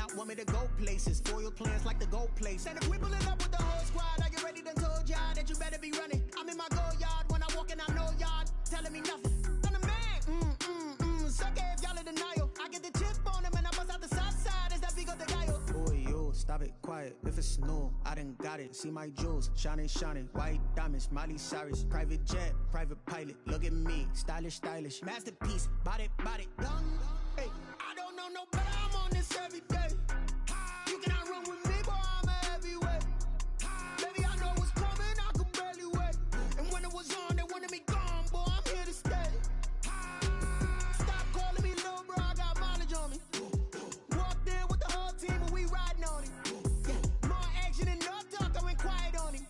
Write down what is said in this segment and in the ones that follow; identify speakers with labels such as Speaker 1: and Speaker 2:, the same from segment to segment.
Speaker 1: out, want me to go places. Foil plans like the gold place. And if we pulling up with the whole squad, are you ready? Done told y'all that you better be running. I'm in my go yard when I walk in, I know y'all telling me nothing. I'm the man. Suck it if y'all in denial. I get the chip on him and I bust out the south side. Is that Vigo the guy? Boy, yo, stop it, quiet. If it's new, I done got it. See my jewels, shining, shining. White diamonds, Miley Cyrus. Private jet, private pilot. Look at me, stylish, stylish. Masterpiece, body, done. Hey, I don't know no better. I'm on this every day. You cannot run with me, boy, I'm a heavyweight. Baby, I know what's coming, I could barely wait. And when it was on, they wanted me gone, boy, I'm here to stay. Stop calling me little bro, I got mileage on me. Walked in with the whole team and we riding on him. Yeah, more action and no talk, I went quiet on him.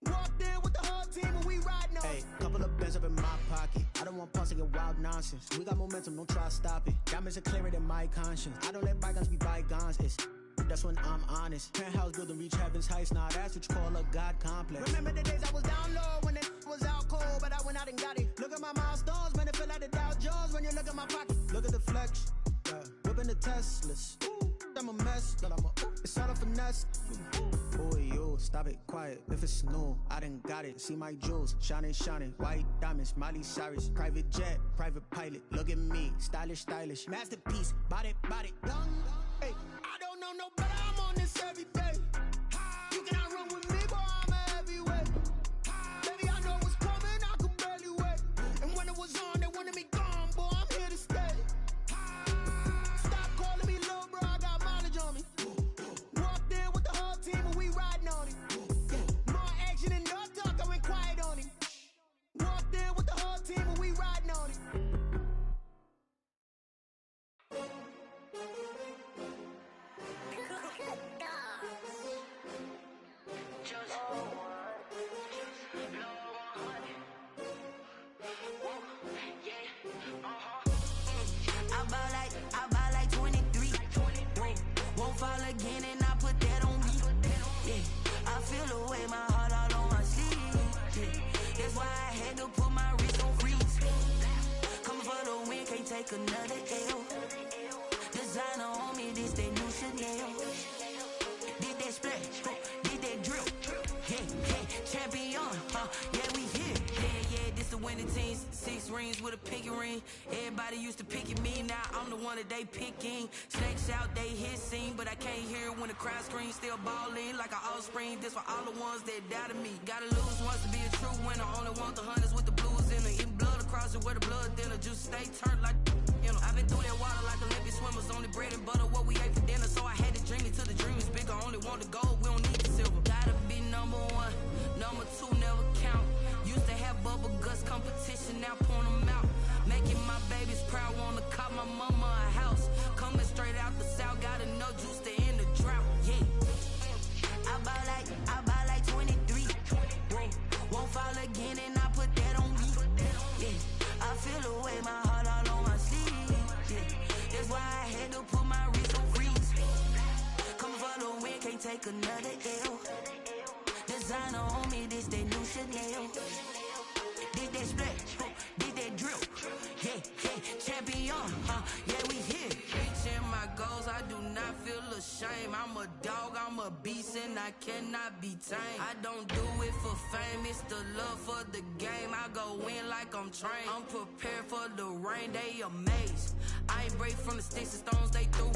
Speaker 1: Walked in with the whole team and we riding on him. Hey, couple of bands up in my pocket. I don't want punks to get wild nonsense. We got momentum, don't try to stop it. Diamonds are clearer than my conscience. I don't let bygones be bygones. That's when I'm honest. Penthouse building reach heaven's heights. Nah, that's what you call a God complex. Remember the days I was down low when it was out cold, but I went out and got it. Look at my milestones, man, it feel like the Dow Jones when you look at my pocket. Look at the flex, whipping the Teslas. I'm a mess, but it's all a finesse. Boy, yo, stop it, quiet. If it's new, I done got it. See my jewels, shining, shining. White diamonds, Miley Cyrus. Private jet, private pilot. Look at me, stylish, stylish. Masterpiece, body, done. Hey, I don't know no better. I'm on this every day. You cannot run with me, boy, I'm a heavyweight. Baby, I know what's coming, I could barely wait. And when it was on, they wanted me gone, boy, I'm here to stay. Stop calling me little bro, I got mileage on me. Walked in with the whole team and we riding on him. Yeah, more action and no talk, I went quiet on him. Walked in with the whole team and we riding on him. I buy like 23. Won't fall again and I put that on me. Yeah, I feel the way, my heart all on my sleeve. Yeah, that's why I had to put my wrist on freeze. Coming for the win, can't take another L. Designer on me, this that new Chanel. Did that splash, did that drip. Yeah, champion, yeah, we here. Yeah, this the winning team. 6 rings with a pinky ring. Everybody used to pick at me, now I'm the one that they picking. Snakes out, they hit scene, but I can't hear it when the crowd screams. Still balling like an offspring. This for all the ones that doubted me. Gotta lose once to be a true winner. Only want the hunters with the blues in it. Eating blood across it where the blood thinner. Juice stay turned like, you know. I've been through that water like Olympic swimmers. Only bread and butter, what we ate for dinner. So I had to dream it till the dream is bigger. Only want the gold, we don't need the silver. Gotta be number 1, number 2 never count. Used to have bubble guts competition, now point them out. Making my babies proud, wanna cop my mama a house. Coming straight out the south, gotta know juice to end the drought. Yeah, I buy like 23. Won't fall again and I put that on me. Yeah, I feel the way, my heart all on my sleeve. Yeah, that's why I had to put my wrist on freeze. Coming for the win, can't take another L. Designer on me, this that new Chanel. Did that splash, did that drip. Yeah, champion, yeah, we here. Reaching my goals, I do not feel ashamed. I'm a dog, I'm a beast, and I cannot be tamed. I don't do it for fame, it's the love for the game. I go in like I'm trained. I'm prepared for the rain, they amazed. I ain't break from the sticks and stones they threw.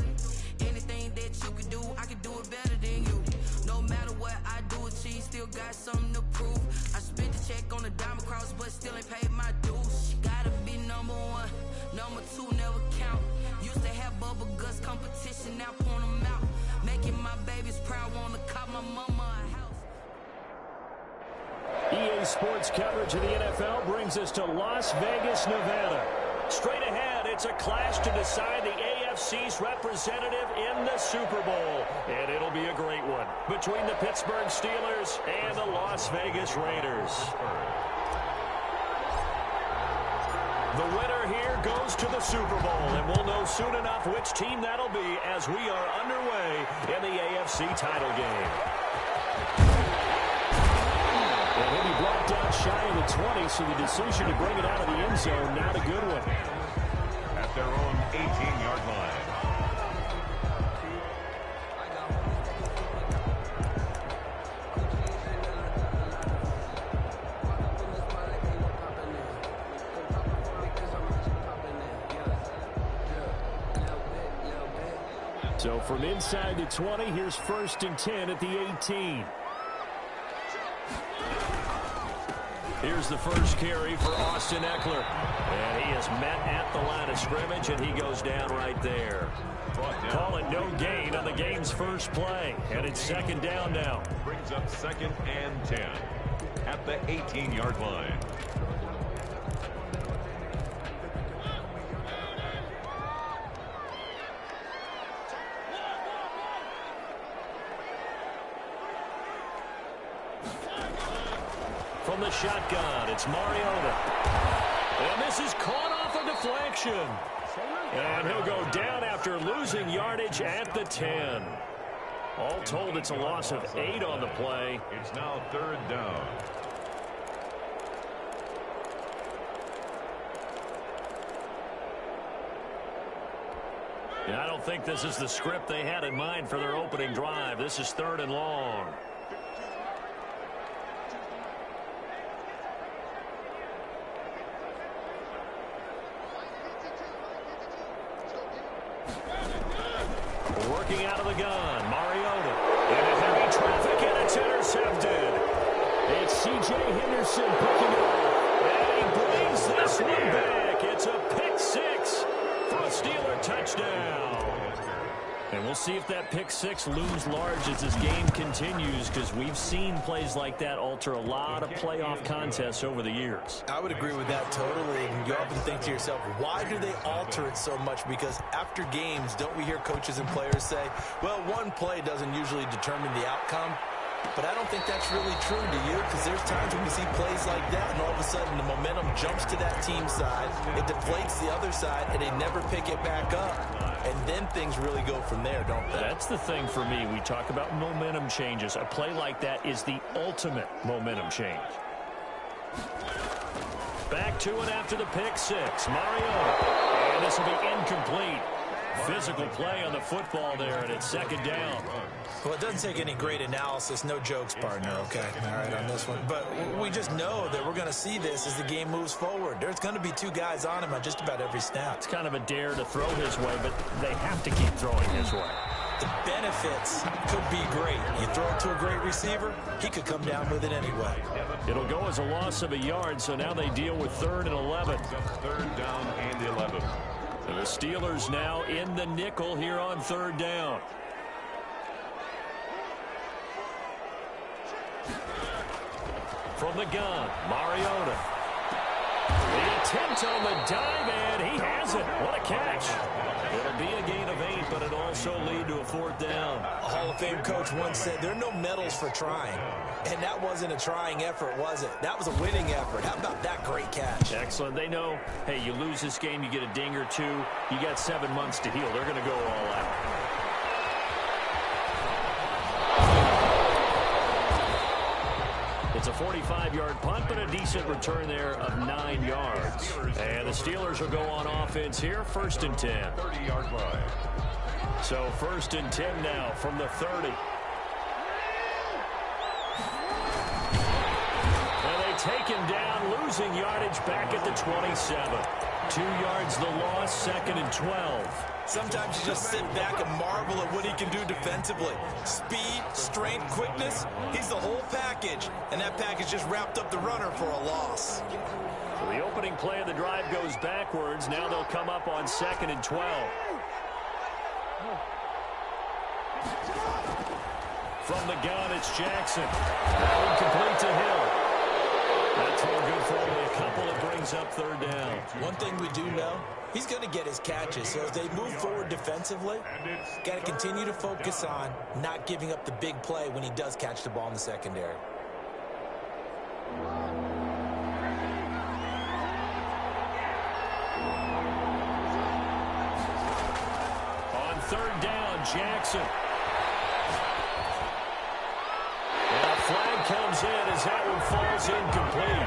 Speaker 1: Anything that you can do, I can do it better than you. No matter what I do, achieve, still got something to prove. I spent the check on the diamond cross, but still ain't paid my dues. Gotta be number 1, number 2 never count. Used to have bubble guts competition, now point them out. Making my babies proud, wanna cop my mama a house.
Speaker 2: EA Sports coverage of the NFL brings us to Las Vegas, Nevada. Straight ahead, it's a clash to decide the AFC's representative in the Super Bowl. And it'll be a great one between the Pittsburgh Steelers and the Las Vegas Raiders. The winner here goes to the Super Bowl, and we'll know soon enough which team that'll be as we are underway in the AFC title game. And he'll be brought down shy of the 20, so the decision to bring it out of the end zone, not a good one.
Speaker 3: At their own 18-yard line.
Speaker 2: So from inside the 20, here's 1st and 10 at the 18. Here's the first carry for Austin Ekeler. And he is met at the line of scrimmage, and he goes down right there. Call it no gain on the game's first play. And it's 2nd down now.
Speaker 3: Brings up 2nd and 10 at the 18-yard line.
Speaker 2: From the shotgun, it's Mariota. And this is caught off a deflection. And he'll go down after losing yardage at the 10. All told, it's a loss of 8 on the play.
Speaker 3: It's now 3rd down.
Speaker 2: And I don't think this is the script they had in mind for their opening drive. This is 3rd and long. Working out of the gun, Mariota. Into heavy traffic, and it's intercepted. It's C.J. Henderson picking it up. And he brings this one back. It's a pick 6 for a Steeler touchdown. And we'll see if that pick 6 looms large as this game continues, because we've seen plays like that alter a lot of playoff contests over the years.
Speaker 4: I would agree with that totally. And you often think to yourself, why do they alter it so much? Because after games, don't we hear coaches and players say, well, one play doesn't usually determine the outcome. But I don't think that's really true, do you? Because there's times when we see plays like that, and all of a sudden the momentum jumps to that team side, it deflates the other side, and they never pick it back up. And then things really go from there, don't they?
Speaker 2: That's the thing for me. We talk about momentum changes. A play like that is the ultimate momentum change. Back to it after the pick 6. Mariota. And this will be incomplete. Physical play on the football there, and it's 2nd down.
Speaker 4: Well, it doesn't take any great analysis. No jokes, partner, okay? All right, on this one. But we just know that we're going to see this as the game moves forward. There's going to be 2 guys on him on just about every snap.
Speaker 2: It's kind of a dare to throw his way, but they have to keep throwing his way.
Speaker 4: The benefits could be great. You throw it to a great receiver, he could come down with it anyway.
Speaker 2: It'll go as a loss of a yard, so now they deal with 3rd and 11.
Speaker 3: 3rd down and 11.
Speaker 2: So the Steelers now in the nickel here on 3rd down. From the gun, Mariota. The attempt on the dive, and he has it. What a catch. It'll be a gain of 8, but it'll also lead to a 4th down.
Speaker 4: A Hall of Fame coach once said, there are no medals for trying. And that wasn't a trying effort, was it? That was a winning effort. How about that great catch?
Speaker 2: Excellent. They know, hey, you lose this game, you get a ding or 2. You got 7 months to heal. They're going to go all out. It's a 45-yard punt, but a decent return there of 9 yards. And the Steelers will go on offense here, 1st and 10.
Speaker 3: 30-yard line.
Speaker 2: So 1st and 10 now from the 30. And they take him down, losing yardage back at the 27. 2 yards the loss, 2nd and 12.
Speaker 4: Sometimes you just sit back and marvel at what he can do defensively. Speed, strength, quickness, he's the whole package. And that package just wrapped up the runner for a loss.
Speaker 2: So the opening play of the drive goes backwards. Now they'll come up on 2nd and 12. From the gun, it's Jackson. Incomplete to Hill. That throw good for only a couple. It brings up 3rd down.
Speaker 4: One thing we do know, he's going to get his catches. So as they move forward defensively, got to continue to focus on not giving up the big play when he does catch the ball in the secondary.
Speaker 2: On 3rd down, Jackson. Flag comes in as that one falls incomplete.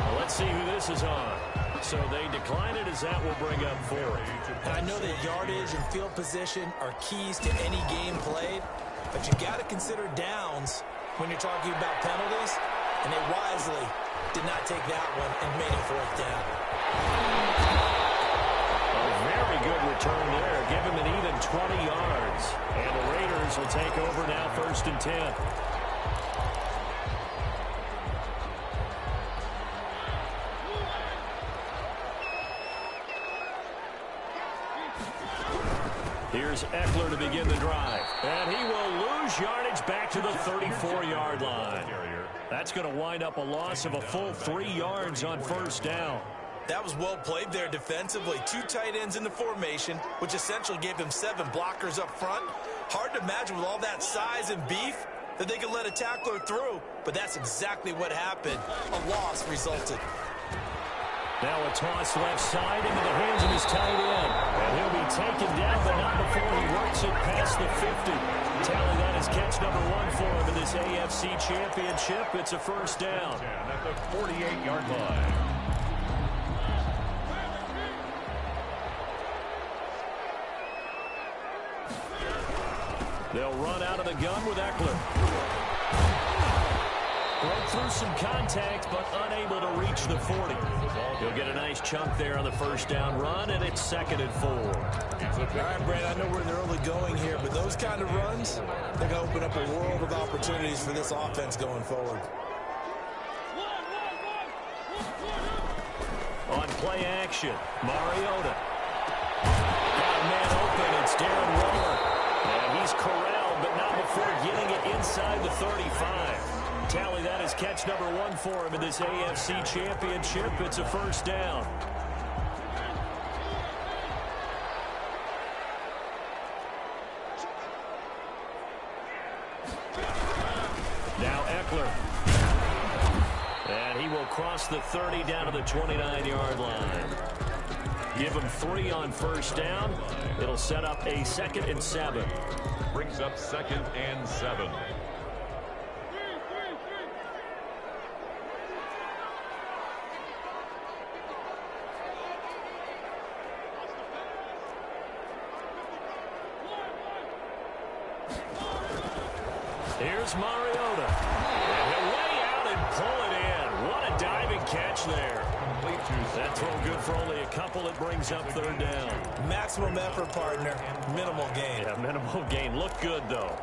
Speaker 2: Well, let's see who this is on. So they decline it as that will bring up 4th.
Speaker 4: And I know that yardage and field position are keys to any game played, but you got to consider downs when you're talking about penalties, and they wisely did not take that one and made it 4th down.
Speaker 2: A very good return there. Give him an even 20 yards. Bears will take over now, 1st and 10. Here's Eckler to begin the drive. And he will lose yardage back to the 34-yard line. That's going to wind up a loss of a full 3 yards on 1st down.
Speaker 4: That was well played there defensively. 2 tight ends in the formation, which essentially gave them 7 blockers up front. Hard to imagine with all that size and beef that they could let a tackler through, but that's exactly what happened. A loss resulted.
Speaker 2: Now a toss left side into the hands of his tight end. And he'll be taken down, but not before he works it past the 50. Tally that is catch number 1 for him in this AFC Championship. It's a 1st down.
Speaker 3: At the 48-yard line.
Speaker 2: They'll run out of the gun with Eckler. Broke through some contact, but unable to reach the 40. He'll get a nice chunk there on the 1st down run, and it's 2nd and 4.
Speaker 4: All right, Brad, I know we're in the early going here, but those kind of runs, they're going to open up a world of opportunities for this offense going forward.
Speaker 2: On play action, Mariota. Got a man open, it's Darren Waller. And he's corralled, but not before getting it inside the 35. Tally that is catch number 1 for him in this AFC Championship. It's a 1st down. Now Eckler. And he will cross the 30 down to the 29-yard line. Give him 3 on 1st down. It'll set up a 2nd and 7.
Speaker 3: Brings up 2nd and 7.
Speaker 2: Here's Mariota. And he'll lay out and pull it in. What a diving catch there. That throw good for only a couple. It brings up 3rd down.
Speaker 4: Maximum effort, partner. Minimal gain.
Speaker 2: Yeah, minimal gain. Look good, though.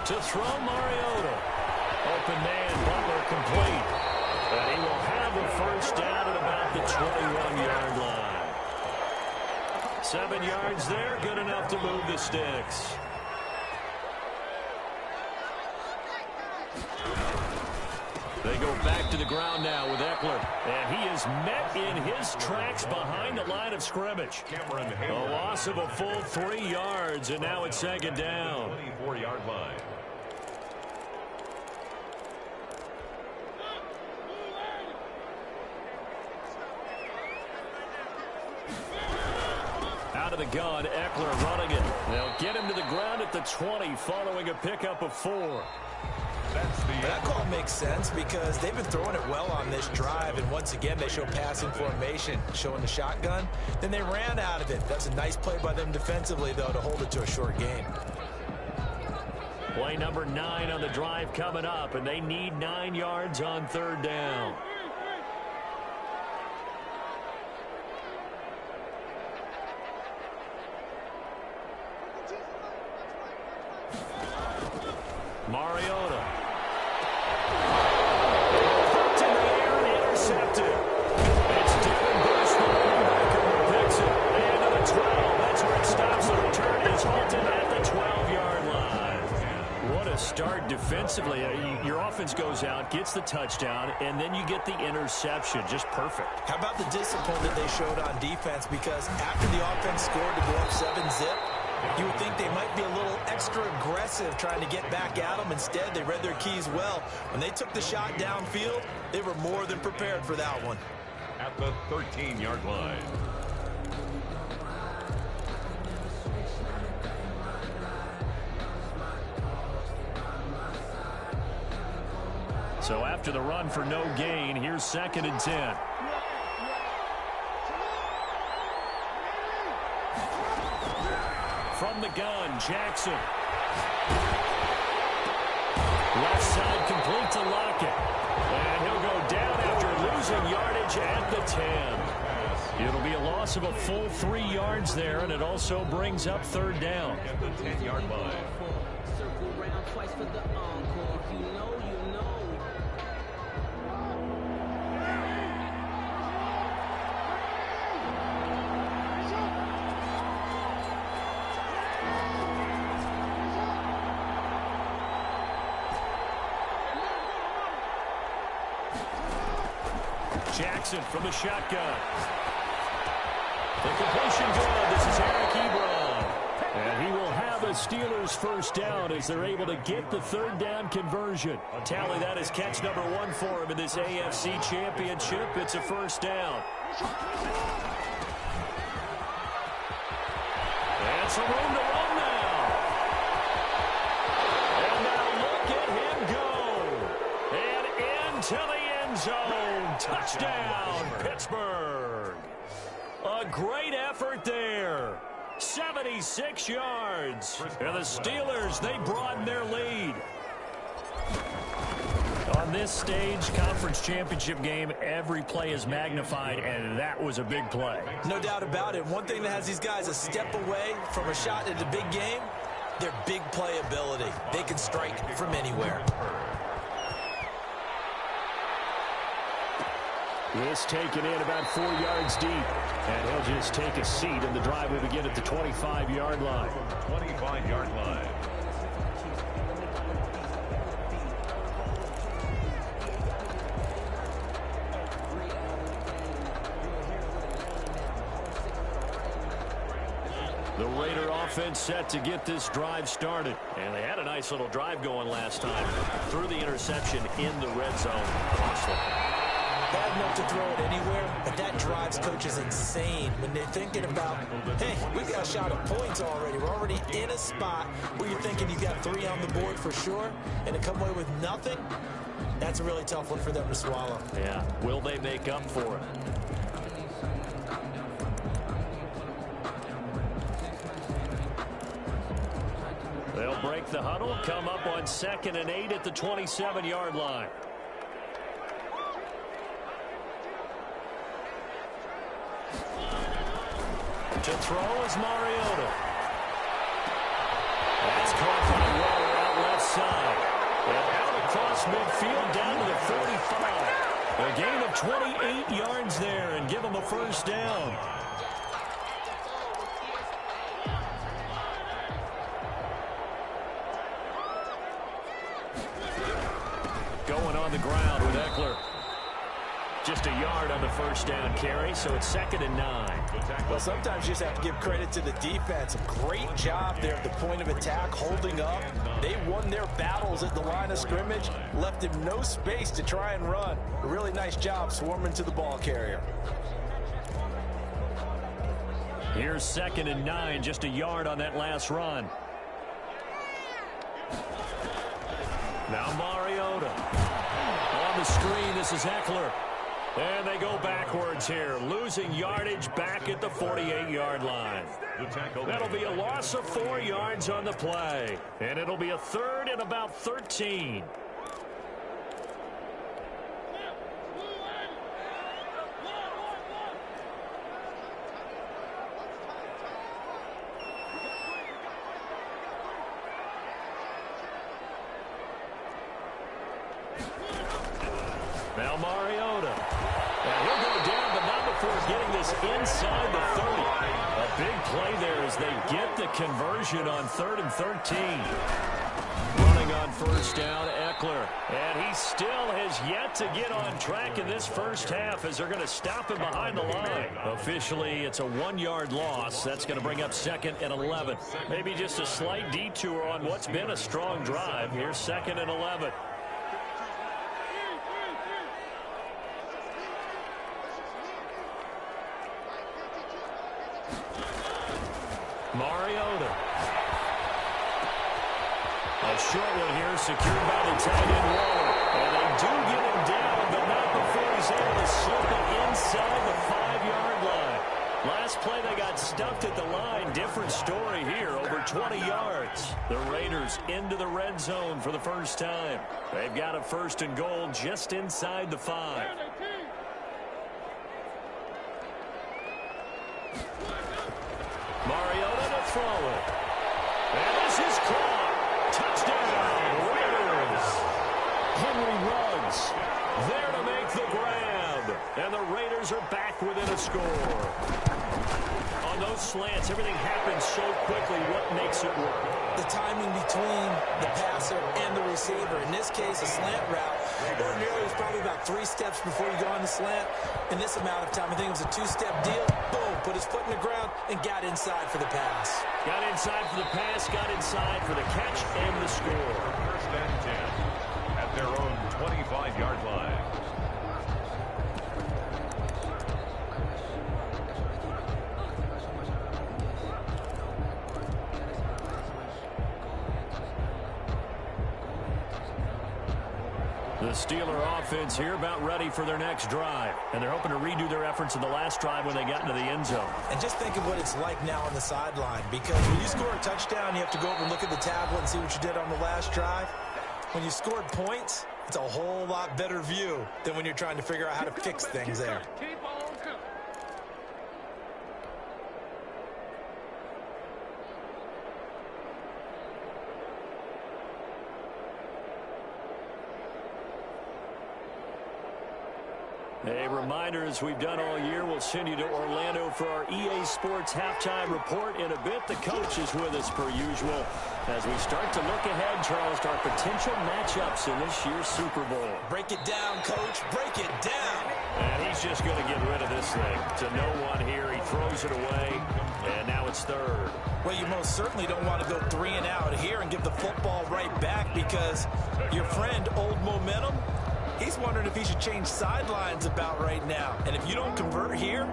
Speaker 2: To throw Mariota. Open man, Butler complete. And he will have a 1st down at about the 21-yard line. 7 yards there, good enough to move the sticks. They go back to the ground now with Eckler. And he is met in his tracks behind the line of scrimmage. A loss of a full 3 yards, and now it's 2nd down.
Speaker 3: 24-yard line.
Speaker 2: Out of the gun, Eckler running it. They'll get him to the ground at the 20 following a pickup of 4.
Speaker 4: That call makes sense because they've been throwing it well on this drive, and once again they show passing formation, showing the shotgun. Then they ran out of it. That's a nice play by them defensively, though, to hold it to a short gain.
Speaker 2: Play number 9 on the drive coming up, and they need 9 yards on 3rd down. Mariota. Hooked in the air and intercepted. It's Devin Bush, the linebacker, who picks it. And to the 12. That's where it stops. The return is halted at the 12-yard line. What a start defensively. Your offense goes out, gets the touchdown, and then you get the interception. Just perfect.
Speaker 4: How about the discipline that they showed on defense? Because after the offense scored to go up 7-zip, you would think they might be a little extra aggressive trying to get back at them. Instead, they read their keys well. When they took the shot downfield, they were more than prepared for that one.
Speaker 3: At the 13-yard line.
Speaker 2: So after the run for no gain, here's 2nd and 10. from the gun. Jackson. Left side complete to Lockett. And he'll go down after losing yardage at the 10. It'll be a loss of a full 3 yards there, and it also brings up third down.
Speaker 3: At the 10-yard line.
Speaker 5: Circle round twice for the encore. If you know, you know.
Speaker 2: Jackson from the shotgun. The completion good. This is Eric Ebron. And he will have a Steelers first down as they're able to get the third down conversion. Tally, that is catch number 1 for him in this AFC Championship. It's a first down. And some room to run now. And now look at him go. And into the end zone. Touchdown, Pittsburgh. A great effort there. 76 yards. And the Steelers, they broaden their lead. On this stage, conference championship game, every play is magnified, and that was a big play.
Speaker 4: No doubt about it. One thing that has these guys a step away from a shot at the big game, their big play ability. They can strike from anywhere.
Speaker 2: This taken in about 4 yards deep. And he'll just take a seat, and the drive will begin at the 25-yard line.
Speaker 3: 25-yard line.
Speaker 2: The Raider offense set to get this drive started. And they had a nice little drive going last time. Threw the interception in the red zone. Costly.
Speaker 4: Bad enough to throw it anywhere, but that drives coaches insane when they're thinking about, hey, we've got a shot at points already. We're already in a spot where you're thinking you got 3 on the board for sure, and to come away with nothing, that's a really tough one for them to swallow.
Speaker 2: Yeah, will they make up for it? They'll break the huddle, come up on 2nd and 8 at the 27-yard line. To throw is Mariota. That's caught by Waller out left side. And out across midfield down to the 45. A gain of 28 yards there and give them a first down. Going on the ground with Eckler. Just a yard on the first down carry, so it's 2nd and 9.
Speaker 4: Well, sometimes you just have to give credit to the defense. A great job there at the point of attack, holding up. They won their battles at the line of scrimmage, left him no space to try and run. A really nice job swarming to the ball carrier.
Speaker 2: Here's 2nd and 9, just a yard on that last run. Now Mariota. On the screen, this is Eckler. And they go backwards here, losing yardage back at the 48-yard line. That'll be a loss of 4 yards on the play. And it'll be a 3rd and about 13. Now Mariota. And he'll go down, but not before getting this inside the 30. A big play there as they get the conversion on 3rd and 13. Running on first down, Eckler. And he still has yet to get on track in this first half as they're going to stop him behind the line. Officially, it's a 1-yard loss. That's going to bring up 2nd and 11. Maybe just a slight detour on what's been a strong drive. Here's 2nd and 11. Mariota. A short one here, secured by the tight end Waller. And they do get him down, but not before he's able to slip it inside the 5-yard line. Last play, they got stuffed at the line. Different story here, over 20 yards. The Raiders into the red zone for the first time. They've got a 1st and goal just inside the 5. Mariota to throw it. And this is caught. Touchdown, Raiders. Henry Ruggs there to make the grab. And the Raiders are back within a score. On those slants, everything happens so quickly. What makes it work?
Speaker 4: The timing between the passer and the receiver. In this case, a slant route. Ordinarily, it's probably about 3 steps before you go on the slant. In this amount of time, I think it was a 2-step deal. Boom, put his foot in the ground and got inside for the pass.
Speaker 2: Got inside for the pass, got inside for the catch and the score.
Speaker 3: 1st and 10 at their own 25-yard line.
Speaker 2: The Steeler offense here about ready for their next drive. And they're hoping to redo their efforts in the last drive when they got into the end zone.
Speaker 4: And just think of what it's like now on the sideline. Because when you score a touchdown, you have to go over and look at the tablet and see what you did on the last drive. When you scored points, it's a whole lot better view than when you're trying to figure out how to fix things there.
Speaker 2: A reminder, as we've done all year, we'll send you to Orlando for our EA Sports halftime report in a bit. The coach is with us per usual as we start to look ahead, Charles, to our potential matchups in this year's Super Bowl.
Speaker 4: Break it down, Coach. Break it down.
Speaker 2: And he's just going to get rid of this thing. To no one here. He throws it away, and now it's 3rd.
Speaker 4: Well, you most certainly don't want to go 3 and out here and give the football right back because your friend, Old Momentum, he's wondering if he should change sidelines about right now. And if you don't convert here,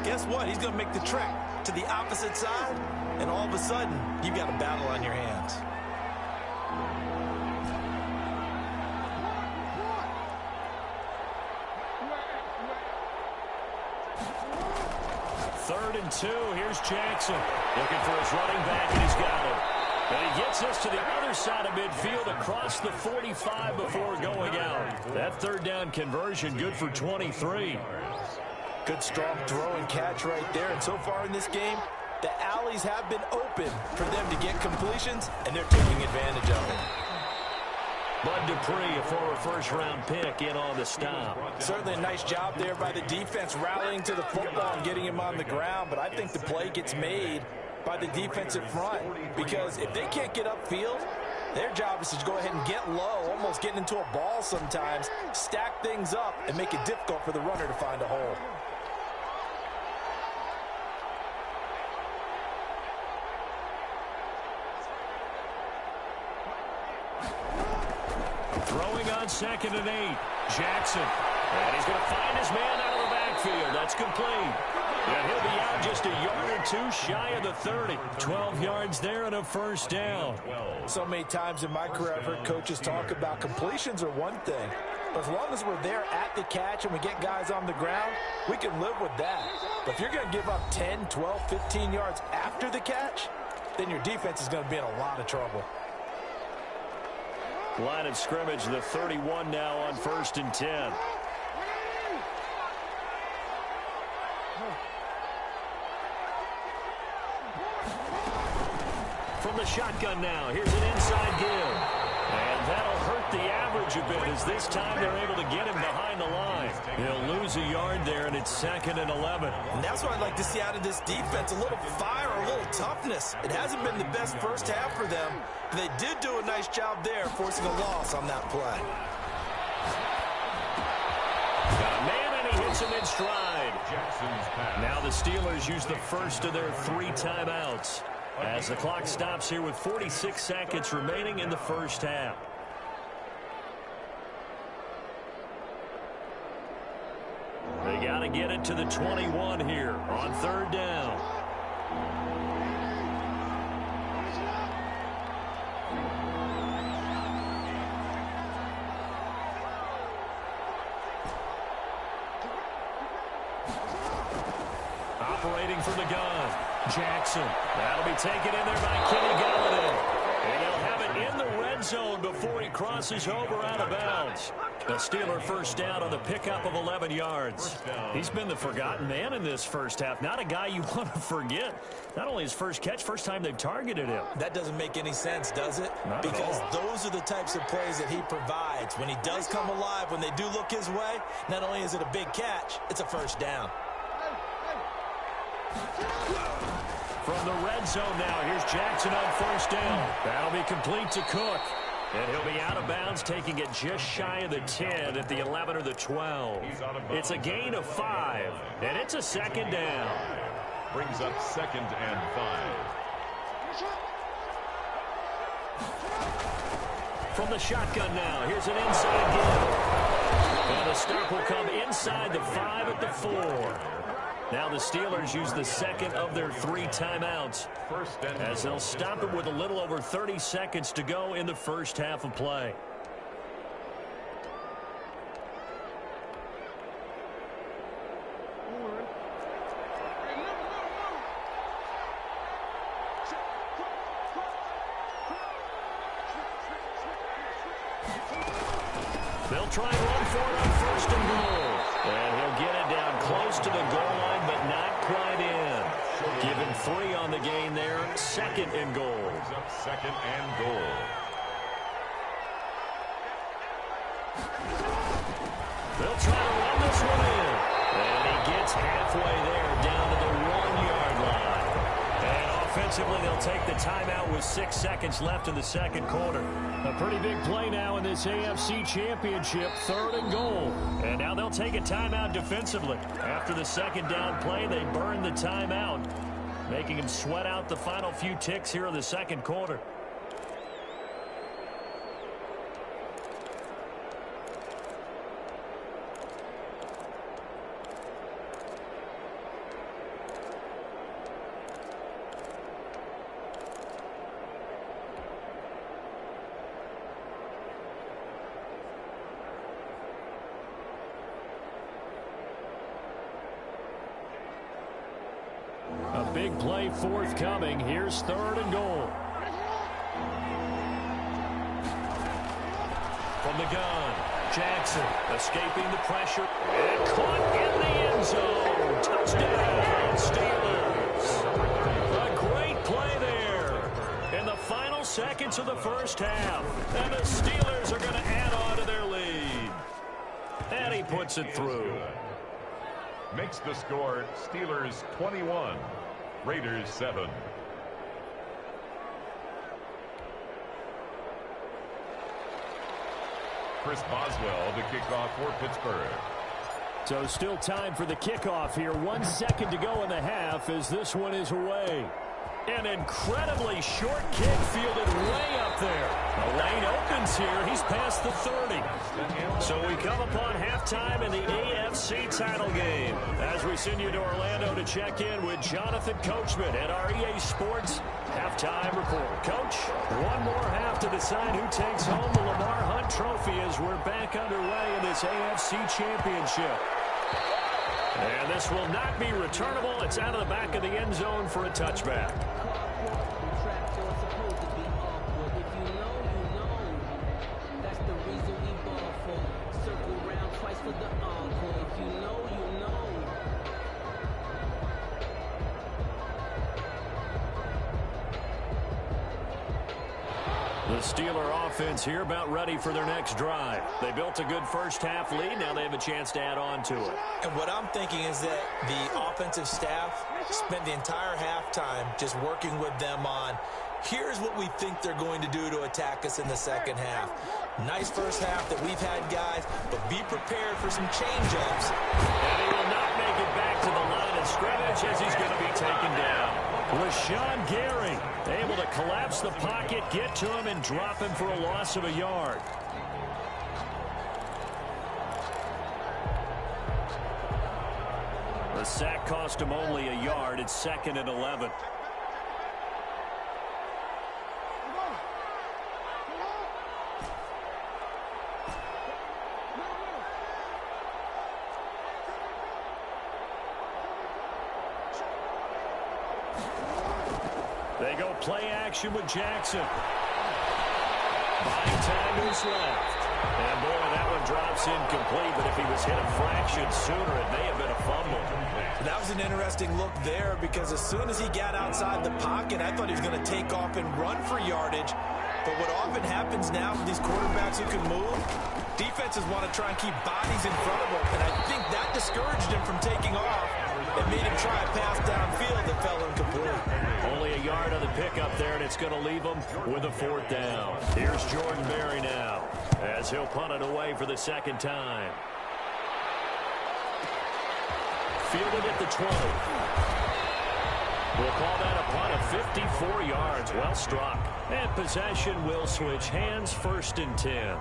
Speaker 4: guess what? He's going to make the trek to the opposite side, and all of a sudden, you've got a battle on your hands.
Speaker 2: Third and 2. Here's Jackson looking for his running back, and he's got him. And he gets us to the other side of midfield across the 45 before going out. That 3rd down conversion good for 23.
Speaker 4: Good strong throw and catch right there. And so far in this game, the alleys have been open for them to get completions, and they're taking advantage of it.
Speaker 2: Bud Dupree, a former 1st-round pick, in on the stop.
Speaker 4: Certainly a nice job there by the defense, rallying to the football and getting him on the ground. But I think the play gets made by the defensive front, because if they can't get upfield, their job is to go ahead and get low, almost getting into a ball sometimes, stack things up, and make it difficult for the runner to find a hole.
Speaker 2: Throwing on 2nd and 8. Jackson. And he's going to find his man out of the backfield. That's complete. And he'll be out just a yard or 2 shy of the 30. 12 yards there and a 1st down.
Speaker 4: So many times in my career, I've heard coaches talk about completions are one thing. But as long as we're there at the catch and we get guys on the ground, we can live with that. But if you're going to give up 10, 12, 15 yards after the catch, then your defense is going to be in a lot of trouble.
Speaker 2: Line of scrimmage, the 31 now on 1st and 10. From the shotgun now, here's an inside give. And that'll hurt the average a bit as this time they're able to get him behind the line. He'll lose a yard there, and it's 2nd and 11.
Speaker 4: And that's what I'd like to see out of this defense, a little fire, a little toughness. It hasn't been the best first half for them, but they did do a nice job there, forcing a loss on that play.
Speaker 2: Got a man, and he hits him in stride. Now the Steelers use the first of their 3 timeouts as the clock stops here with 46 seconds remaining in the first half. They got to get it to the 21 here on 3rd down. Operating from the gun. Jackson. That'll be taken in there by Kenny Galladay. And he'll have it in the red zone before he crosses over out of bounds. The Steeler first down on the pickup of 11 yards. He's been the forgotten man in this first half. Not a guy you want to forget. Not only his first catch, first time they've targeted him.
Speaker 4: That doesn't make any sense, does it?
Speaker 2: Not
Speaker 4: because
Speaker 2: at all.
Speaker 4: Those are the types of plays that he provides. When he does come alive, when they do look his way, not only is it a big catch, it's a first down.
Speaker 2: From the red zone now, here's Jackson on first down. That'll be complete to Cook. And he'll be out of bounds, taking it just shy of the 10 at the 11 or the 12. It's a gain of 5, and it's a second down.
Speaker 3: Brings up 2nd and 5.
Speaker 2: From the shotgun now, here's an inside give. And the stop will come inside the 5 at the 4. Now the Steelers use the second of their 3 timeouts as they'll stop it with a little over 30 seconds to go in the first half of play. They'll try and run for it on first and goal. And he'll get it down close to the goal line, but not quite in. Given 3 on the gain there, 2nd and goal.
Speaker 3: Brings up 2nd and goal.
Speaker 2: They'll try to run this one in. And he gets halfway there, down to the 1-yard line. And offensively, they'll take the timeout with 6 seconds left in the second quarter. A pretty big play now in this AFC Championship, 3rd and goal. And now they'll take a timeout defensively. After the second down play, they burn the timeout, making them sweat out the final few ticks here in the second quarter. A big play forthcoming. Here's 3rd and goal. From the gun, Jackson escaping the pressure and caught in the end zone. Touchdown, Steelers. A great play there in the final seconds of the first half. And the Steelers are going to add on to their lead. And he puts it through.
Speaker 3: Makes the score Steelers 21, Raiders 7. Chris Boswell to kick off for Pittsburgh.
Speaker 2: So still time for the kickoff here. 1 second to go in the half as this one is away. An incredibly short kick fielded way up there. The lane opens here. He's past the 30. So we come upon halftime in the AFC title game as we send you to Orlando to check in with Jonathan Coachman at our EA Sports halftime report. Coach, one more half to decide who takes home the Lamar Hunt Trophy as we're back underway in this AFC Championship. And this will not be returnable. It's out of the back of the end zone for a touchback. The Steeler offense here about ready for their next drive. They built a good first half lead. Now they have a chance to add on to it.
Speaker 4: And what I'm thinking is that the offensive staff spent the entire halftime just working with them on, here's what we think they're going to do to attack us in the second half. Nice first half that we've had, guys, but be prepared for some change-ups.
Speaker 2: And he will not make it back to the line of scrimmage as he's going to be taken down. Rashawn Gary able to collapse the pocket, get to him, and drop him for a loss of a yard. The sack cost him only a yard. It's 2nd and 11. They go play action with Jackson. Buying time to his left. And boy, that one drops incomplete, but if he was hit a fraction sooner, it may have been a fumble.
Speaker 4: That was an interesting look there because as soon as he got outside the pocket, I thought he was going to take off and run for yardage. But what often happens now with these quarterbacks who can move, defenses want to try and keep bodies in front of them, and I think that discouraged him from taking off and made him try a pass downfield that fell incomplete.
Speaker 2: Only a yard on the pickup there, and it's going to leave him with a 4th down. Here's Jordan Berry now as he'll punt it away for the second time. Fielded at the 20. We'll call that a punt of 54 yards. Well struck. And possession will switch hands, 1st and 10.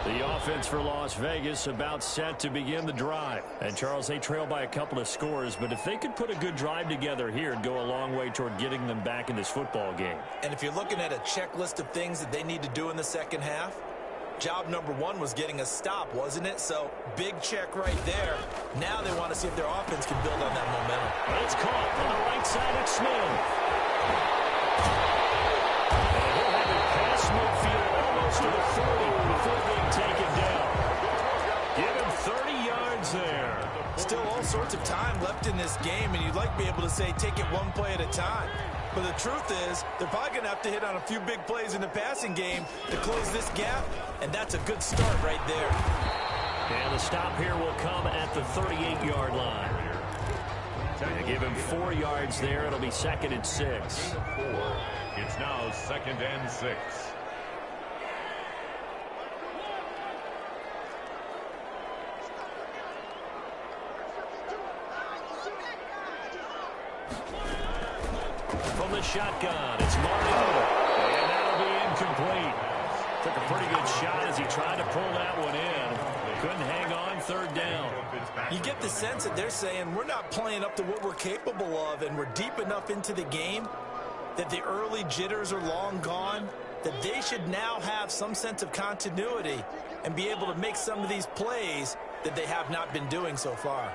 Speaker 2: The offense for Las Vegas about set to begin the drive. And, Charles, they trail by a couple of scores, but if they could put a good drive together here, it'd go a long way toward getting them back in this football game.
Speaker 4: And if you're looking at a checklist of things that they need to do in the second half, job number 1 was getting a stop, wasn't it? So, big check right there. Now they want to see if their offense can build on that momentum.
Speaker 2: It's caught on the right side of Smith. And he'll have it past midfield almost to the 30 before being taken down. Give him 30 yards there.
Speaker 4: Still all sorts of time left in this game, and you'd like to be able to say take it one play at a time. But the truth is, they're probably going to have to hit on a few big plays in the passing game to close this gap, and that's a good start right there.
Speaker 2: And the stop here will come at the 38-yard line. They give him 4 yards there. It'll be 2nd and 6.
Speaker 3: It's now 2nd and 6.
Speaker 2: From the shotgun, it's Mariota. And that'll be incomplete. Took a pretty good shot as he tried to pull that one in. Couldn't hang on, 3rd down.
Speaker 4: You get the sense that they're saying we're not playing up to what we're capable of, and we're deep enough into the game that the early jitters are long gone, that they should now have some sense of continuity and be able to make some of these plays that they have not been doing so far.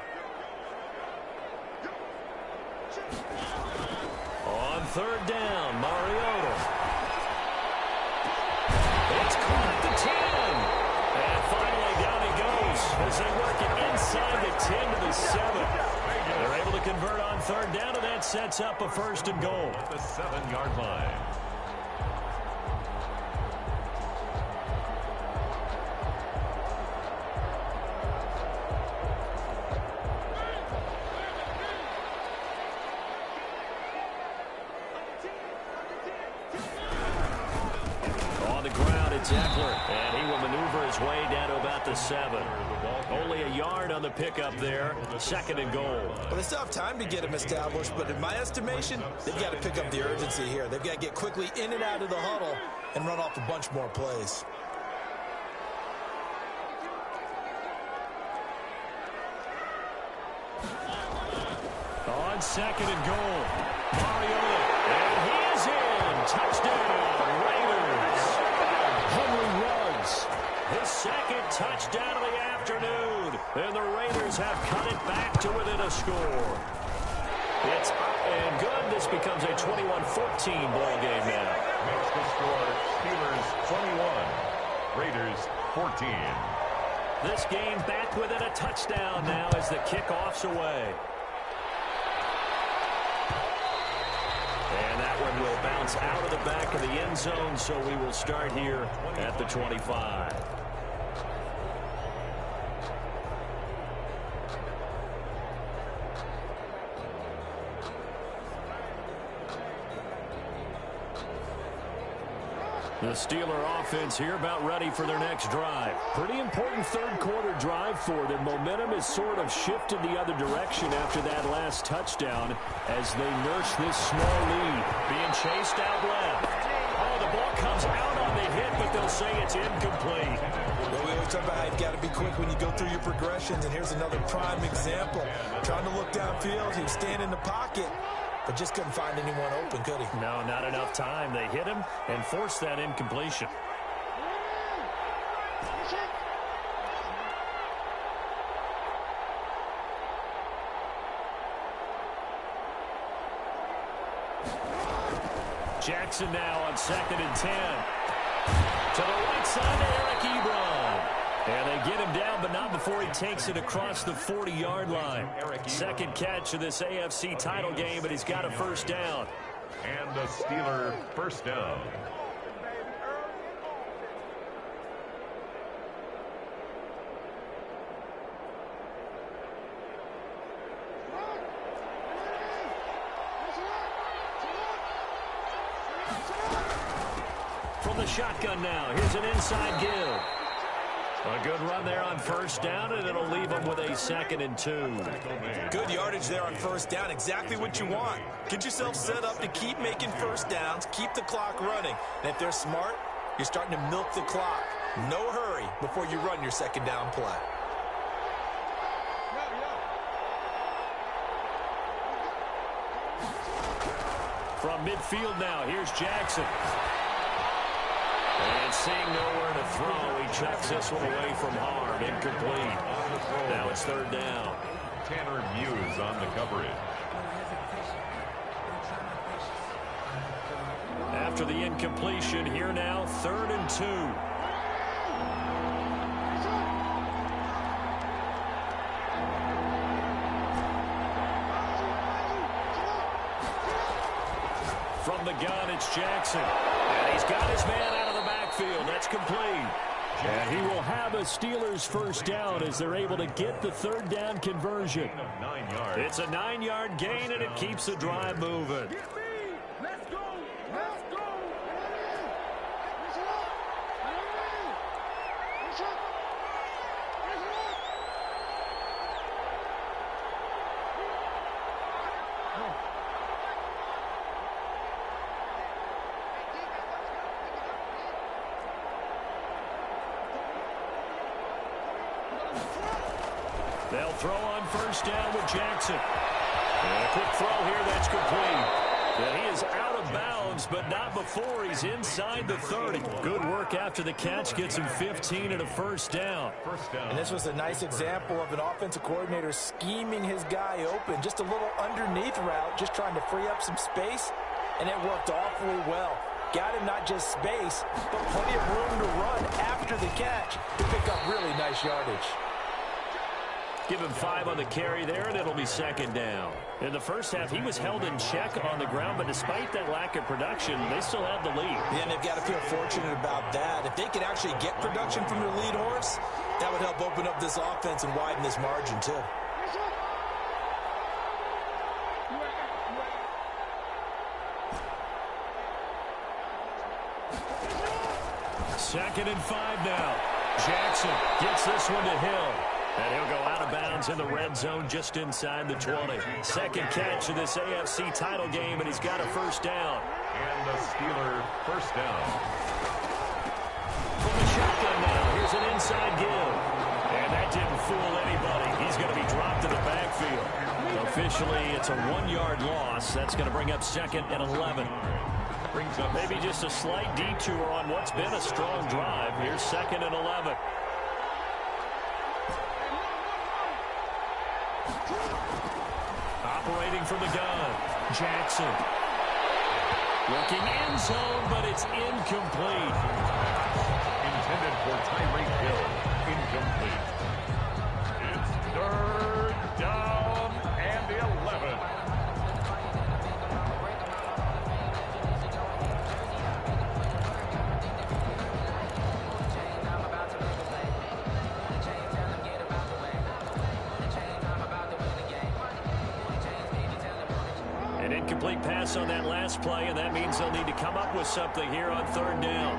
Speaker 2: On 3rd down, Mariota. It's caught at the 10. And finally down he goes as they work it inside the 10 to the 7. They're able to convert on 3rd down, and that sets up a 1st and goal.
Speaker 3: At the 7-yard line.
Speaker 2: Eckler, and he will maneuver his way down to about the 7. Only a yard on the pickup there. 2nd and goal.
Speaker 4: Well, they still have time to get him established, but in my estimation, they've got to pick up the urgency here. They've got to get quickly in and out of the huddle and run off a bunch more plays.
Speaker 2: On 2nd and goal, Mariota, and he is in. Touchdown, Raiders. Henry Ruggs, his 2nd touchdown of the afternoon, and the Raiders have cut it back to within a score. It's up and good. This becomes a 21-14 ball game now.
Speaker 3: Makes the score Steelers 21, Raiders 14.
Speaker 2: This game back within a touchdown now as the kickoff's away. And that one will bounce out of the back of the end zone, so we will start here at the 25. The Steeler offense here about ready for their next drive. Pretty important 3rd quarter drive for them. Momentum has sort of shifted the other direction after that last touchdown as they nurse this small lead. Being chased out left. Oh, the ball comes out on the hit, but they'll say it's incomplete.
Speaker 4: Well, we always talk about how you've got to be quick when you go through your progressions, and here's another prime example. Trying to look downfield, he was standing in the pocket, but just couldn't find anyone open, could he?
Speaker 2: No, not enough time. They hit him and forced that incompletion. Jackson now on 2nd and 10. To the right side to Eric Ebron. And they get him down, but not before he takes it across the 40-yard line. Second catch of this AFC title game, but he's got a first down.
Speaker 3: And the Steeler first down.
Speaker 2: From the shotgun now, here's an inside give. A good run there on first down, and it'll leave them with a 2nd and 2.
Speaker 4: Good yardage there on first down. Exactly what you want. Get yourself set up to keep making first downs, keep the clock running. And if they're smart, you're starting to milk the clock. No hurry before you run your second down play.
Speaker 2: From midfield now, here's Jackson. And seeing nowhere to throw, he chucks this one away from harm. Incomplete. Now it's 3rd down.
Speaker 3: Tanner Muse on the coverage.
Speaker 2: After the incompletion, here now, 3rd and 2. From the gun, it's Jackson. And he's got his man out of the backfield. That's complete. And he will have a Steelers first down as they're able to get the 3rd down conversion.
Speaker 3: 9 yards.
Speaker 2: It's a 9-yard gain, and it keeps the drive moving.
Speaker 6: Let's go! Let's go!
Speaker 2: They'll throw on first down with Jackson. And a quick throw here, that's complete. And he is out of bounds, but not before he's inside the 30. Good work after the catch, gets him 15 and a first down.
Speaker 4: And this was a nice example of an offensive coordinator scheming his guy open. Just a little underneath route, just trying to free up some space, and it worked awfully well. Got him not just space, but plenty of room to run after the catch to pick up really nice yardage.
Speaker 2: Give him 5 on the carry there, and it'll be 2nd down. In the first half, he was held in check on the ground, but despite that lack of production, they still have the lead.
Speaker 4: Yeah, and they've got to feel fortunate about that. If they could actually get production from their lead horse, that would help open up this offense and widen this margin, too.
Speaker 2: Second and 5 now. Jackson gets this one to Hill. And he'll go out of bounds in the red zone just inside the 20. Second catch of this AFC title game, and he's got a first down.
Speaker 3: And the Steeler first down.
Speaker 2: From the shotgun now, here's an inside give. And that didn't fool anybody. He's going to be dropped in the backfield. Officially, it's a 1-yard loss. That's going to bring up 2nd and 11.
Speaker 3: Brings up
Speaker 2: Maybe just a slight detour on what's been a strong drive. Here's 2nd and 11. Operating from the gun, Jackson. Looking end zone, but it's incomplete.
Speaker 3: intended for Tyreek Hill. Incomplete. It's 3rd down and 11.
Speaker 2: An incomplete pass on that last play, and that means they'll need to come up with something here on 3rd down.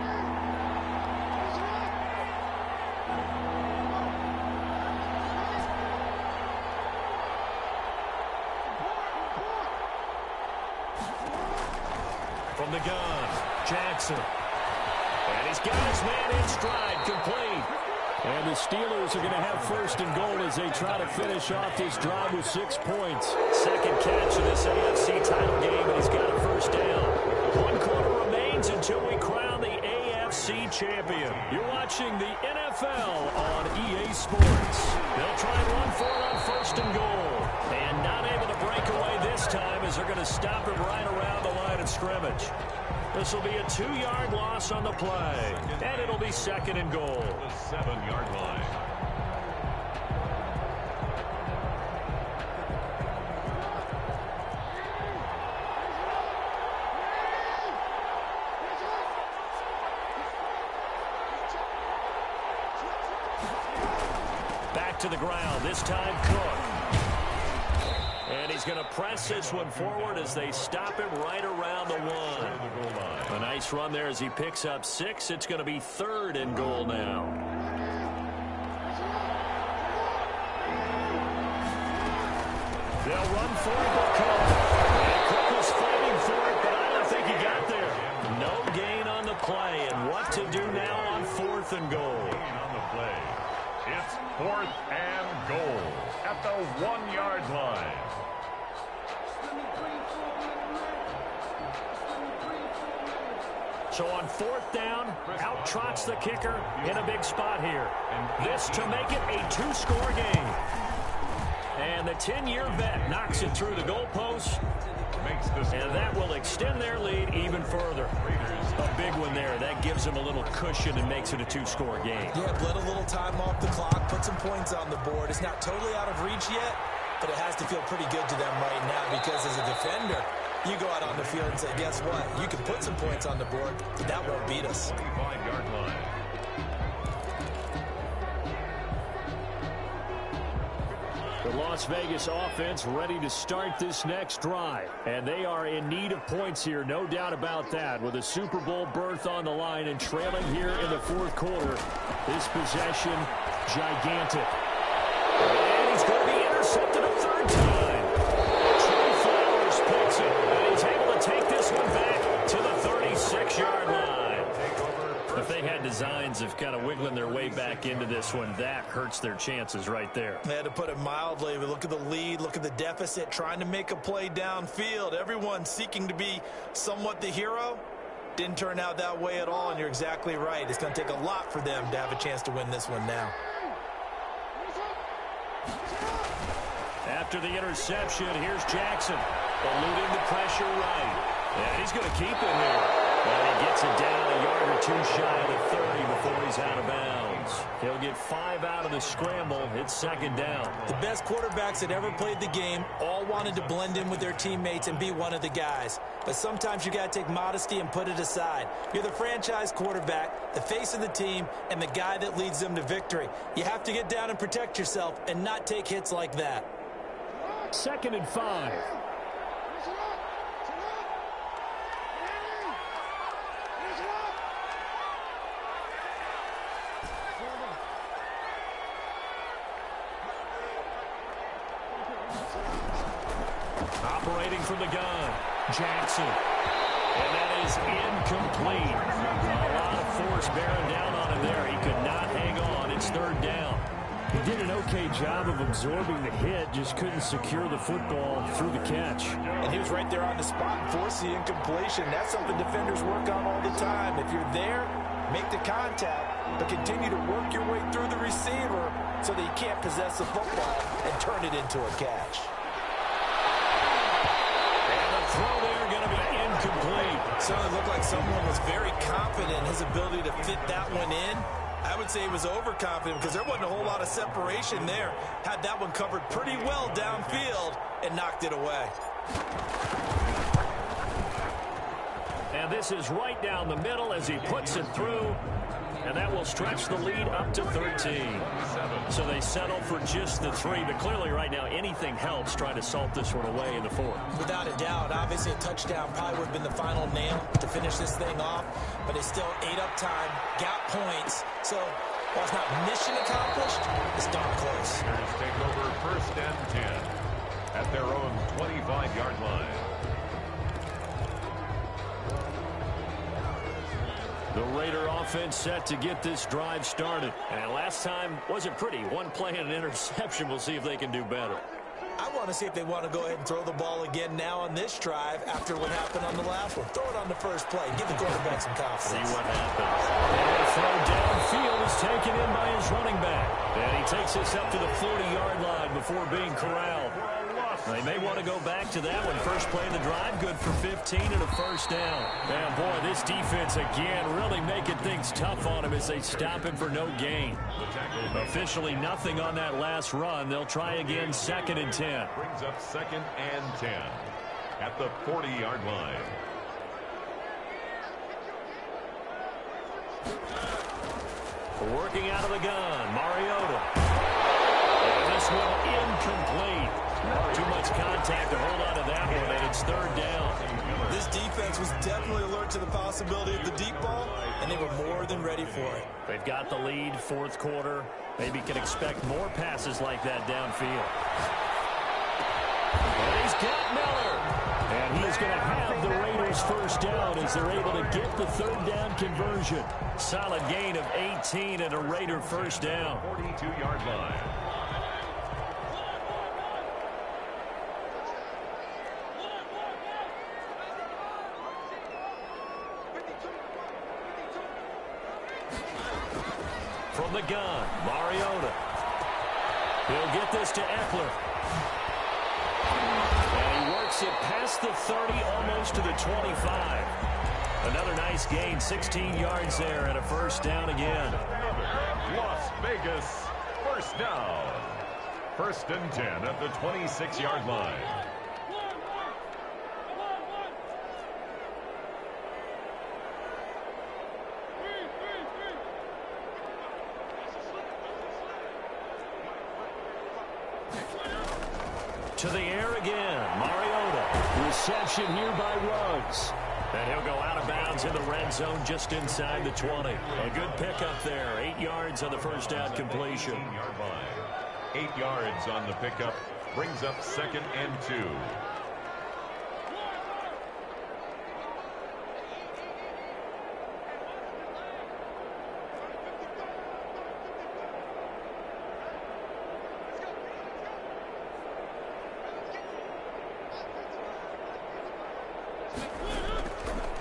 Speaker 2: From the gun, Jackson. And he's got his man in stride, complete. And the Steelers are going to have 1st and goal as they try to finish off this drive with 6 points. Second catch of this AFC title game, and he's got a 1st down. 1 quarter remains until we crown the AFC AFC champion. You're watching the NFL on EA Sports. They'll try and run for it on 1st and goal. And not able to break away this time as they're going to stop him right around the line of scrimmage. This will be a 2-yard loss on the play. And it'll be 2nd and goal.
Speaker 3: The 7-yard line.
Speaker 2: Back to the ground, this time Cook. And he's going to press this one forward as they stop him right around the 1. A nice run there as he picks up 6. It's going to be 3rd and goal now. They'll run for it with Cook. And Cook was fighting for it, but I don't think he got there. No gain on the play, and what to do now on 4th and goal.
Speaker 3: On the play. It's 4th and goal at the 1-yard line.
Speaker 2: So on 4th down, out trots the kicker in a big spot here. This to make it a 2-score game. And the 10-year vet knocks it through the goalpost. And that will extend their lead even further. A big one there. That gives them a little cushion and makes it a 2-score game.
Speaker 4: Yeah, bled a little time off the clock, put some points on the board. It's not totally out of reach yet, but it has to feel pretty good to them right now because as a defender, you go out on the field and say, guess what? You can put some points on the board, but that won't beat us.
Speaker 3: 25-yard line.
Speaker 2: The Las Vegas offense ready to start this next drive. And they are in need of points here, no doubt about that. With a Super Bowl berth on the line and trailing here in the 4th quarter. This possession, gigantic. And he's going to be intercepted a 3rd time. Trey Flowers picks it, and he's able to take this one back to the 36-yard line. If they had designs of kind of wiggling their way back into this one, that hurts their chances right there.
Speaker 4: They had to put it mildly. We look at the lead, look at the deficit, trying to make a play downfield. Everyone seeking to be somewhat the hero. Didn't turn out that way at all, and you're exactly right. It's going to take a lot for them to have a chance to win this one now.
Speaker 2: After the interception, here's Jackson, eluding the pressure right. And he's going to keep it here. And he gets it down a yard or 2 shy of the 30 before he's out of bounds. He'll get 5 out of the scramble. It's 2nd down.
Speaker 4: The best quarterbacks that ever played the game all wanted to blend in with their teammates and be one of the guys. But sometimes you got to take modesty and put it aside. You're the franchise quarterback, the face of the team, and the guy that leads them to victory. You have to get down and protect yourself and not take hits like that.
Speaker 2: 2nd and 5. Operating from the gun, Jackson. And that is incomplete. A lot of force bearing down on him there. He could not hang on. It's 3rd down. He did an okay job of absorbing the hit, just couldn't secure the football through the catch.
Speaker 4: And he was right there on the spot and forced the incompletion. That's something defenders work on all the time. If you're there, make the contact, but continue to work your way through the receiver so that you can't possess the football and turn it into a catch.
Speaker 2: Throw there going to be incomplete.
Speaker 4: Certainly looked like someone was very confident in his ability to fit that one in. I would say he was overconfident because there wasn't a whole lot of separation there. Had that one covered pretty well downfield and knocked it away.
Speaker 2: And this is right down the middle as he puts it through. And that will stretch the lead up to 13. So they settle for just the 3. But clearly right now anything helps trying to salt this one away in the 4th.
Speaker 4: Without a doubt, obviously a touchdown probably would have been the final nail to finish this thing off. But it's still ate up time, got points. So while it's not mission accomplished, it's darn close.
Speaker 3: Raiders take over 1st and 10 at their own 25-yard line.
Speaker 2: The Raider offense set to get this drive started. And last time wasn't pretty. One play and an interception. We'll see if they can do better.
Speaker 4: I want to see if they want to go ahead and throw the ball again now on this drive after what happened on the last one. Throw it on the first play. Give the quarterback some confidence.
Speaker 2: See what happens. And the throw downfield is taken in by his running back. And he takes this up to the 40-yard line before being corralled. They may want to go back to that one. First play of the drive, good for 15 and a first down. And boy, this defense again really making things tough on him as they stop him for no gain. Officially nothing on that last run. They'll try again, 2nd and 10.
Speaker 3: Brings up 2nd and 10 at the 40-yard line.
Speaker 2: Working out of the gun, Mariota. And this one incomplete. Too much contact to hold on to that one, and it's 3rd down.
Speaker 4: This defense was definitely alert to the possibility of the deep ball, and they were more than ready for it.
Speaker 2: They've got the lead, 4th quarter. Maybe can expect more passes like that downfield. And he's got Miller. And he's going to have the Raiders first down as they're able to get the 3rd down conversion. Solid gain of 18 and a Raider first down.
Speaker 3: 42-yard line.
Speaker 2: From the gun, Mariota. He'll get this to Eckler. And he works it past the 30, almost to the 25. Another nice gain, 16 yards there, and a first down again.
Speaker 3: Las Vegas, first down. 1st and 10 at the 26-yard line.
Speaker 2: To the air again, Mariota. Reception here by Ruggs. And he'll go out of bounds in the red zone just inside the 20. A good pickup there. 8 yards on the first down completion.
Speaker 3: 18-yard line. 8 yards on the pickup. Brings up 2nd and 2.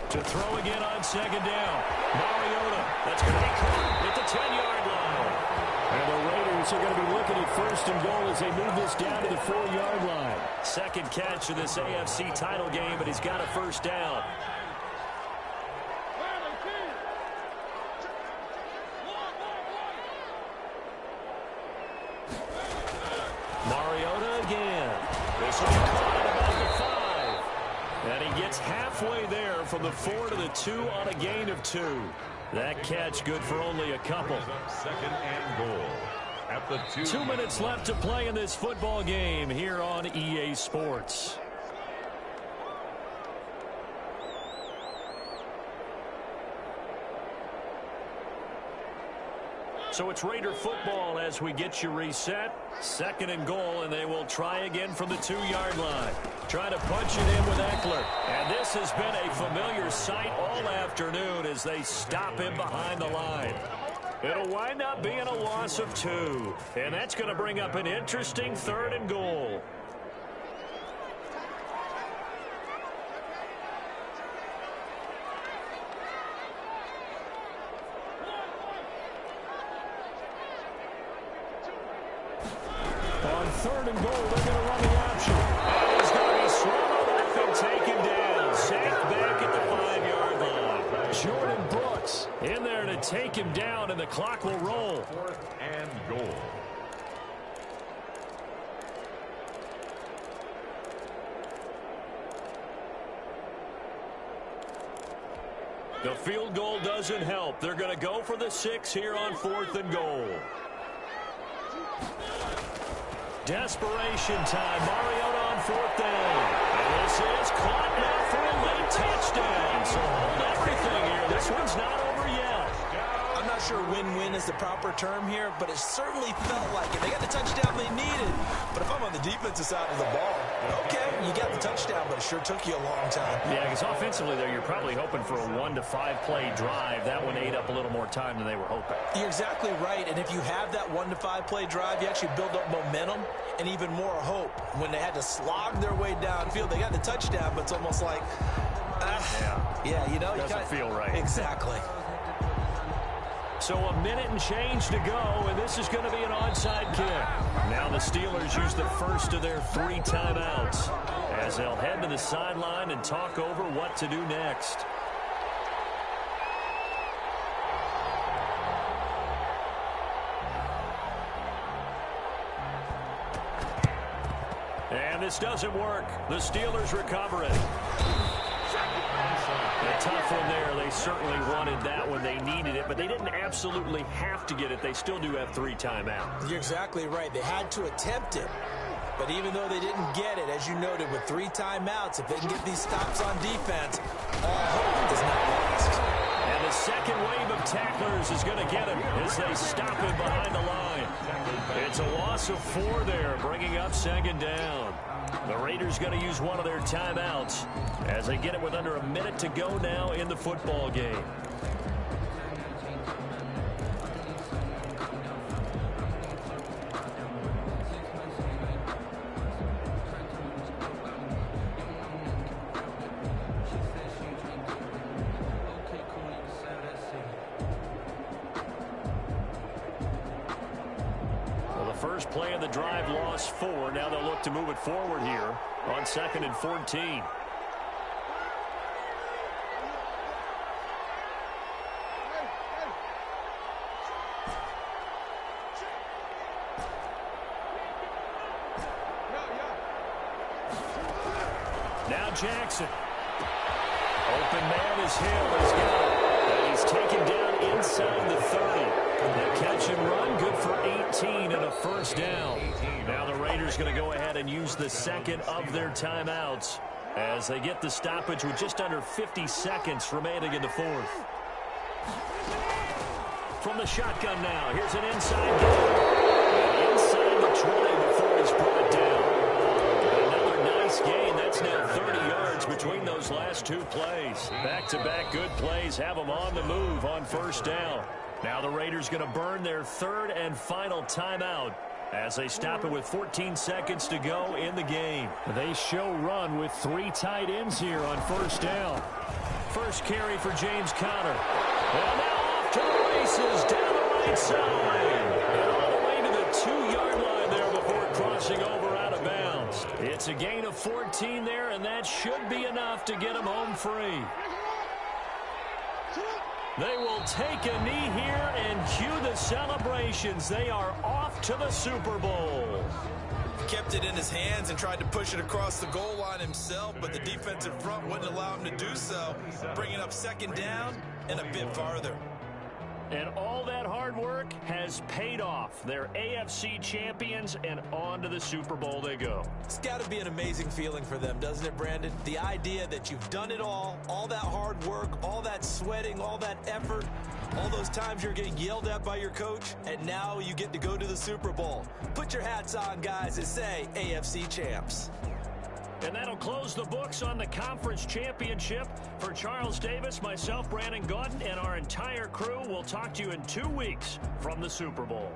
Speaker 2: To throw again on 2nd down. Mariota. That's going to be caught at the 10-yard line. And the Raiders are going to be looking at 1st and goal as they move this down to the 4-yard line. 2nd catch of this AFC title game, but he's got a first down. Mariota again. This will be caught at about the 5. And he gets halfway there from the 4 to the 2 on a gain of 2. That catch good for only a couple.
Speaker 3: 2nd and goal at the 2.
Speaker 2: 2 minutes left to play in this football game here on EA Sports. So it's Raider football as we get you reset. 2nd and goal, and they will try again from the 2-yard line. Trying to punch it in with Eckler. And this has been a familiar sight all afternoon as they stop him behind the line. It'll wind up being a loss of 2. And that's going to bring up an interesting 3rd and goal. On 3rd and goal, they're going to run the option. And he's going to be swallowed up and taken down. Sacked back at the 5-yard line. Jordan Brooks in there to take him down, and the clock will roll.
Speaker 3: 4th and goal.
Speaker 2: The field goal doesn't help. They're going to go for the 6 here on 4th and goal. Desperation time. Mariota on 4th down. And this is caught now for a late touchdown. So hold everything here. This one's not over yet.
Speaker 4: I'm not sure win-win is the proper term here, but it certainly felt like it. They got the touchdown they needed. But if I'm on the defensive side of the ball, okay, you got the touchdown, but it sure took you a long time.
Speaker 2: Yeah, because offensively, though, you're probably hoping for a 1 to 5 play drive. That one ate up a little more time than they were hoping.
Speaker 4: You're exactly right, and if you have that 1 to 5 play drive, you actually build up momentum and even more hope. When they had to slog their way downfield, they got the touchdown, but it's almost like, yeah, you know,
Speaker 2: doesn't feel right.
Speaker 4: Exactly.
Speaker 2: So a minute and change to go, and this is going to be an onside kick. Now the Steelers use the first of their 3 timeouts as they'll head to the sideline and talk over what to do next. And this doesn't work. The Steelers recover it. A tough one there. They certainly wanted that one. They needed it, but they didn't absolutely have to get it. They still do have 3 timeouts.
Speaker 4: You're exactly right. They had to attempt it. But even though they didn't get it, as you noted, with 3 timeouts, if they can get these stops on defense, all hope is not lost.
Speaker 2: And the second wave of tacklers is going to get him as they stop him behind the line. It's a loss of 4 there, bringing up 2nd down. The Raiders going to use one of their timeouts as they get it with under a minute to go now in the football game. First play of the drive lost 4. Now they'll look to move it forward here on 2nd and 14. Now Jackson. Open man is Hill. He's got it. And he's taken down inside the 30. The catch and run, good for 18 and a first down. Now the Raiders going to go ahead and use the second of their timeouts as they get the stoppage with just under 50 seconds remaining in the 4th. From the shotgun now, here's an inside game. Inside the 20 before he's brought down. Another nice gain. That's now 30 yards between those last 2 plays. Back-to-back good plays have them on the move on first down. Now the Raiders going to burn their 3rd and final timeout as they stop it with 14 seconds to go in the game. They show run with 3 tight ends here on first down. First carry for James Conner. And now off to the races down the right side. And all the way to the 2-yard line there before crossing over out of bounds. It's a gain of 14 there, and that should be enough to get them home free. They will take a knee here and cue the celebrations. They are off to the Super Bowl.
Speaker 4: Kept it in his hands and tried to push it across the goal line himself, but the defensive front wouldn't allow him to do so, bringing up 2nd down and a bit farther.
Speaker 2: And all that hard work has paid off. They're AFC champions, and on to the Super Bowl they go.
Speaker 4: It's got to be an amazing feeling for them, doesn't it, Brandon? The idea that you've done it all that hard work, all that sweating, all that effort, all those times you're getting yelled at by your coach, and now you get to go to the Super Bowl. Put your hats on, guys, and say AFC champs.
Speaker 2: And that'll close the books on the conference championship. For Charles Davis, myself, Brandon Gaudin, and our entire crew, we'll talk to you in 2 weeks from the Super Bowl.